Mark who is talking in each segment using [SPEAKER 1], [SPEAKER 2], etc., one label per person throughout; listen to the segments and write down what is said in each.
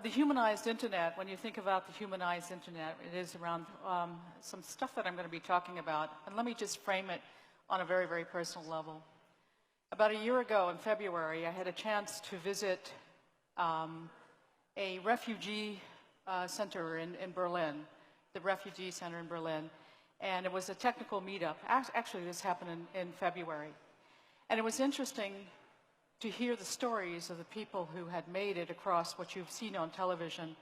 [SPEAKER 1] The humanized internet, when you think about the humanized internet, it is around some stuff that I'm going to be talking about. And let me just frame it on a very, very personal level. About a year ago in February, I had a chance to visit a refugee center in Berlin, the refugee center in Berlin. And it was a technical meetup. Actually, this happened in February. And it was interesting to hear the stories of the people who had made it across what you've seen on television,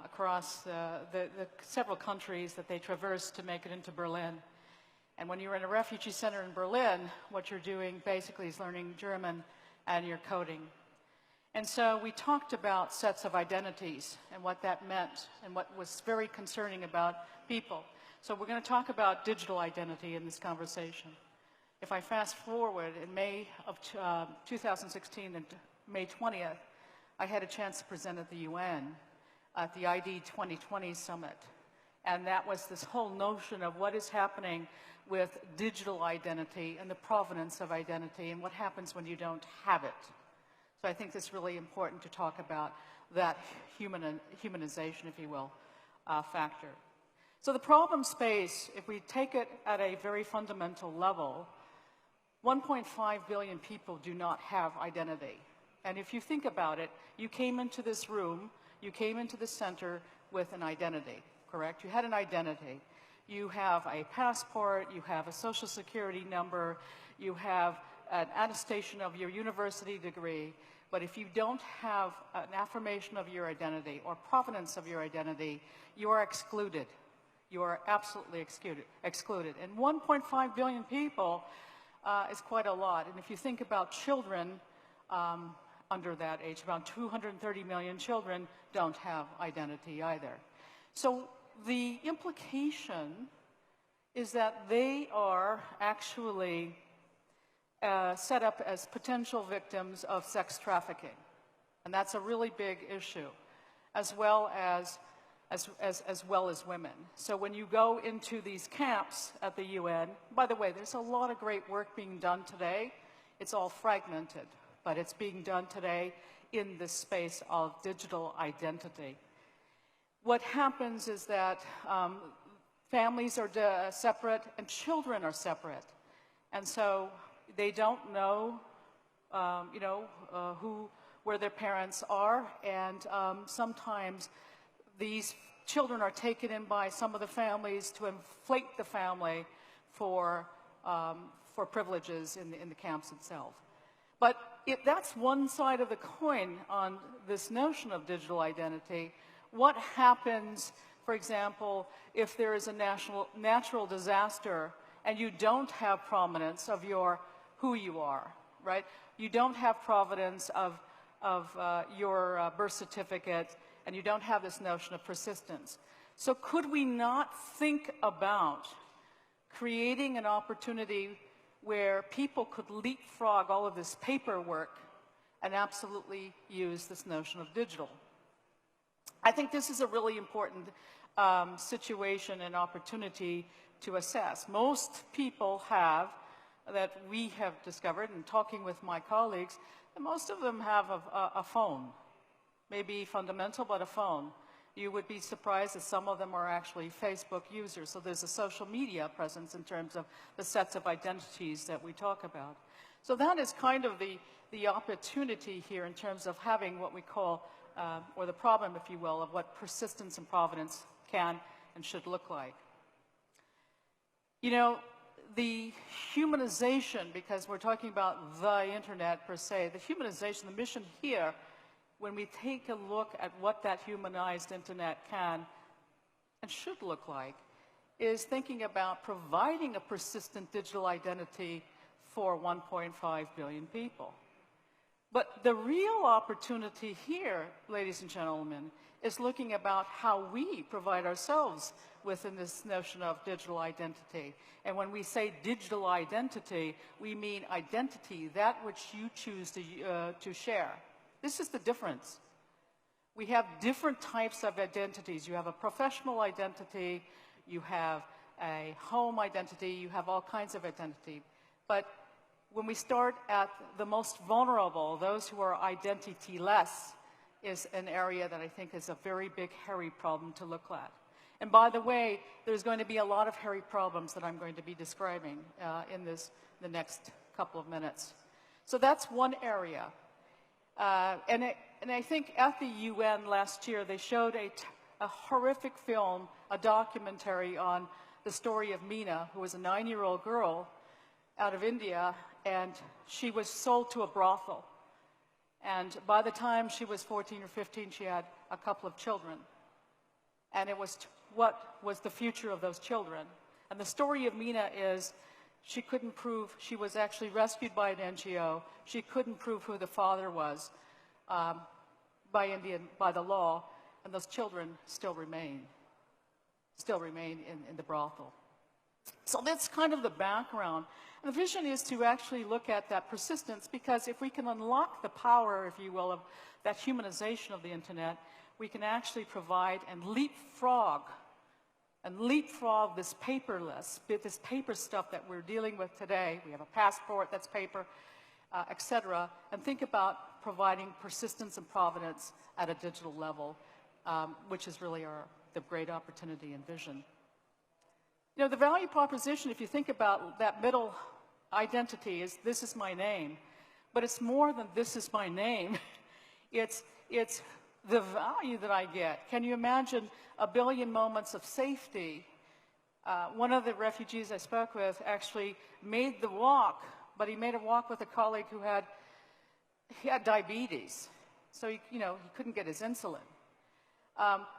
[SPEAKER 1] across the several countries that they traversed to make it into Berlin. And when you're in a refugee center in Berlin, what you're doing basically is learning German and you're coding. And so we talked about sets of identities and what that meant and what was very concerning about people. So we're going to talk about digital identity in this conversation. If I fast forward, in May of 2016, and May 20th, I had a chance to present at the UN at the ID 2020 Summit. And that was this whole notion of what is happening with digital identity and the provenance of identity and what happens when you don't have it. So I think it's really important to talk about that humanization, if you will, factor. So the problem space, if we take it at a very fundamental level, 1.5 billion people do not have identity. And if you think about it, you came into this room, you came into the center with an identity, correct? You had an identity. You have a passport, you have a social security number, you have an attestation of your university degree, but if you don't have an affirmation of your identity or provenance of your identity, you are excluded. You are absolutely excluded. And 1.5 billion people is quite a lot. And if you think about children under that age, about 230 million children don't have identity either. So the implication is that they are actually set up as potential victims of sex trafficking. And that's a really big issue, as well as women. So when you go into these camps at the UN, by the way, there's a lot of great work being done today. It's all fragmented, but it's being done today in the space of digital identity. What happens is that families are separate and children are separate. And so they don't know, where their parents are, and sometimes these children are taken in by some of the families to inflate the family for privileges in the camps itself. But that's one side of the coin on this notion of digital identity. What happens, for example, if there is a natural disaster and you don't have provenance of who you are, right? You don't have provenance of your birth certificate, and you don't have this notion of persistence. So could we not think about creating an opportunity where people could leapfrog all of this paperwork and absolutely use this notion of digital? I think this is a really important situation and opportunity to assess. Most people have, that we have discovered in talking with my colleagues, and most of them have a phone. Maybe fundamental, but a phone. You would be surprised that some of them are actually Facebook users. So there's a social media presence in terms of the sets of identities that we talk about. So that is kind of the opportunity here in terms of having what we call, or the problem, if you will, of what persistence and provenance can and should look like. You know, the humanization, because we're talking about the internet per se, the humanization, the mission here, when we take a look at what that humanized internet can and should look like, is thinking about providing a persistent digital identity for 1.5 billion people. But the real opportunity here, ladies and gentlemen, is looking about how we provide ourselves within this notion of digital identity. And when we say digital identity, we mean identity, that which you choose to share. This is the difference. We have different types of identities. You have a professional identity, you have a home identity, you have all kinds of identity. But when we start at the most vulnerable, those who are identity-less, is an area that I think is a very big, hairy problem to look at. And by the way, there's going to be a lot of hairy problems that I'm going to be describing in the next couple of minutes. So that's one area. And I think at the UN last year, they showed a horrific film, a documentary on the story of Meena, who was a 9-year-old girl out of India, and she was sold to a brothel. And by the time she was 14 or 15, she had a couple of children. And it was what was the future of those children. And the story of Meena is she couldn't prove, she was actually rescued by an NGO. She couldn't prove who the father was by the law, and those children still remain in the brothel. So that's kind of the background. And the vision is to actually look at that persistence, because if we can unlock the power, if you will, of that humanization of the internet, we can actually provide and leapfrog this paperless, this paper stuff that we're dealing with today. We have a passport that's paper, et cetera, and think about providing persistence and provenance at a digital level, which is really the great opportunity and vision. You know, the value proposition, if you think about that middle identity, is this is my name. But it's more than this is my name. It's the value that I get. Can you imagine a billion moments of safety? One of the refugees I spoke with actually made the walk, but he made a walk with a colleague who had diabetes. So he couldn't get his insulin.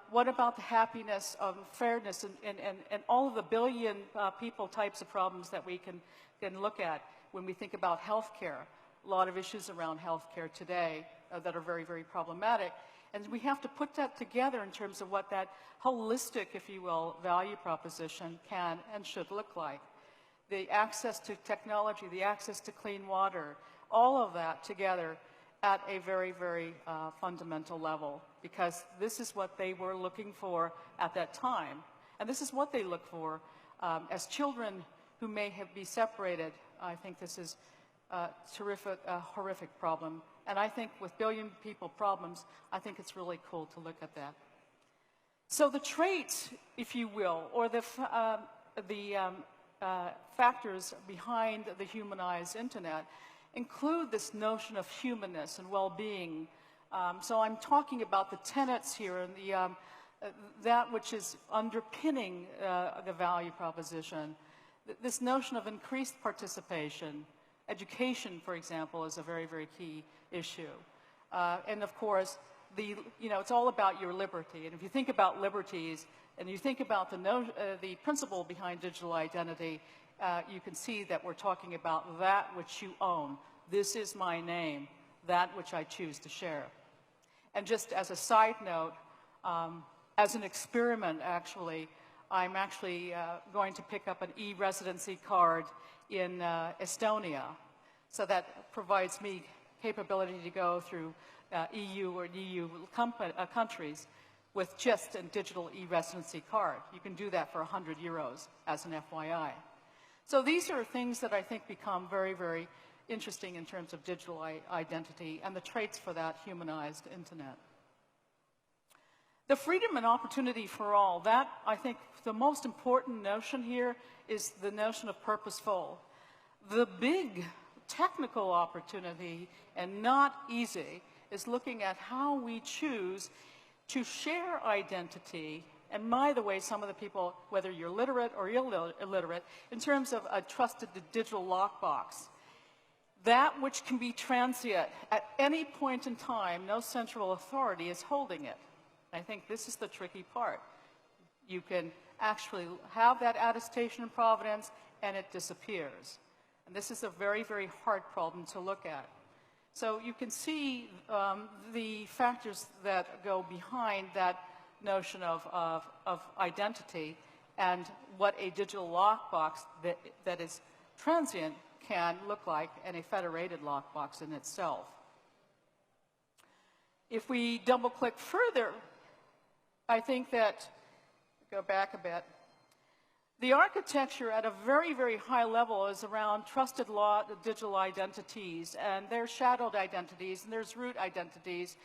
[SPEAKER 1] What about the happiness of fairness and all of the billion people types of problems that we can look at when we think about healthcare? A lot of issues around healthcare today that are very, very problematic. And we have to put that together in terms of what that holistic, if you will, value proposition can and should look like. The access to technology, the access to clean water, all of that together at a very, very fundamental level, because this is what they were looking for at that time. And this is what they look for as children who may be separated. I think this is a horrific problem. And I think with billion people problems, I think it's really cool to look at that. So the traits, if you will, or the factors behind the humanized internet include this notion of humanness and well-being. So I'm talking about the tenets here and that which is underpinning the value proposition. This notion of increased participation. Education, for example, is a very, very key issue. And of course, it's all about your liberty. And if you think about liberties and you think about the principle behind digital identity, you can see that we're talking about that which you own. This is my name, that which I choose to share. And just as a side note, as an experiment, actually, I'm actually going to pick up an e-residency card in Estonia. So that provides me capability to go through EU or EU countries with just a digital e-residency card. You can do that for 100 euros as an FYI. So these are things that I think become very, very interesting in terms of digital identity and the traits for that humanized internet. The freedom and opportunity for all, that I think the most important notion here is the notion of purposeful. The big technical opportunity, and not easy, is looking at how we choose to share identity. And by the way, some of the people, whether you're literate or illiterate, in terms of a trusted digital lockbox, that which can be transient at any point in time, no central authority is holding it. I think this is the tricky part. You can actually have that attestation in provenance and it disappears. And this is a very, very hard problem to look at. So you can see the factors that go behind that notion of identity and what a digital lockbox that is transient can look like, and a federated lockbox in itself. If we double-click further, I think that, go back a bit, the architecture at a very, very high level is around trusted digital identities, and there's shadowed identities, and there's root identities.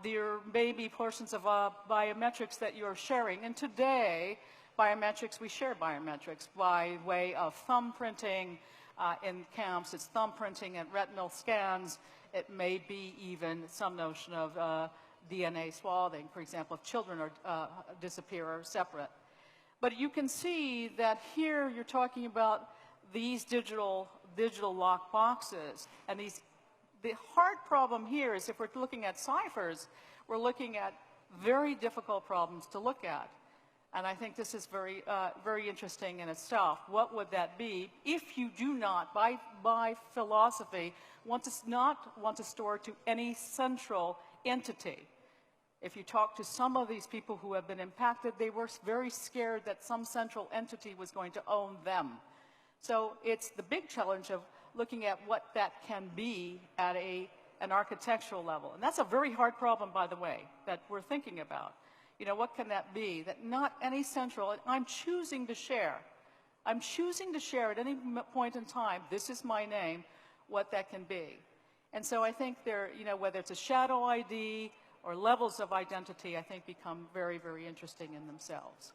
[SPEAKER 1] There may be portions of biometrics that you're sharing. And today, biometrics, we share biometrics by way of thumbprinting in camps. It's thumbprinting and retinal scans. It may be even some notion of DNA swathing. For example, if children are, disappear or separate. But you can see that here you're talking about these digital lock boxes. And the hard problem here is if we're looking at ciphers, we're looking at very difficult problems to look at. And I think this is very, very interesting in itself. What would that be if you do not, by philosophy, not want to store to any central entity? If you talk to some of these people who have been impacted, they were very scared that some central entity was going to own them. So it's the big challenge of looking at what that can be at an architectural level. And that's a very hard problem, by the way, that we're thinking about. You know, what can that be? That not any central, I'm choosing to share. I'm choosing to share at any point in time, this is my name, what that can be. And so I think there, you know, whether it's a shadow ID or levels of identity, I think become very, very interesting in themselves.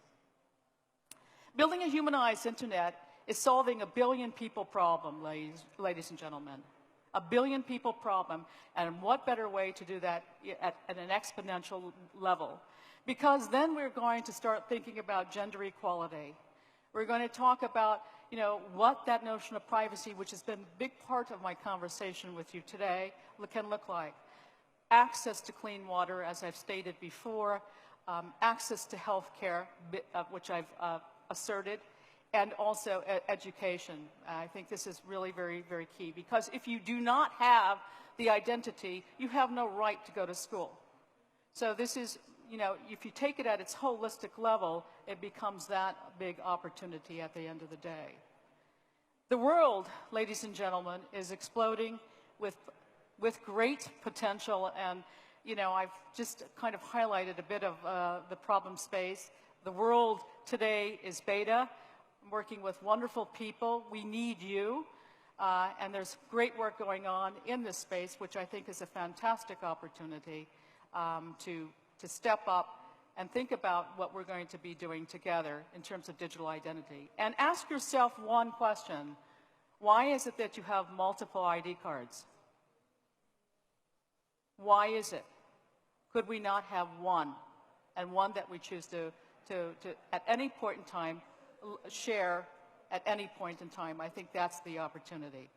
[SPEAKER 1] Building a humanized internet is solving a billion people problem, ladies and gentlemen. A billion people problem, and what better way to do that at an exponential level? Because then we're going to start thinking about gender equality. We're going to talk about, you know, what that notion of privacy, which has been a big part of my conversation with you today, can look like. Access to clean water, as I've stated before, access to health care, which I've asserted, and also education. I think this is really very, very key, because if you do not have the identity, you have no right to go to school. So this is, you know, if you take it at its holistic level, it becomes that big opportunity at the end of the day. The world, ladies and gentlemen, is exploding with great potential, and, you know, I've just kind of highlighted a bit of the problem space. The world today is beta. I'm working with wonderful people. We need you. And there's great work going on in this space, which I think is a fantastic opportunity to step up and think about what we're going to be doing together in terms of digital identity. And ask yourself one question. Why is it that you have multiple ID cards? Why is it? Could we not have one, and one that we choose to at any point in time, share at any point in time? I think that's the opportunity.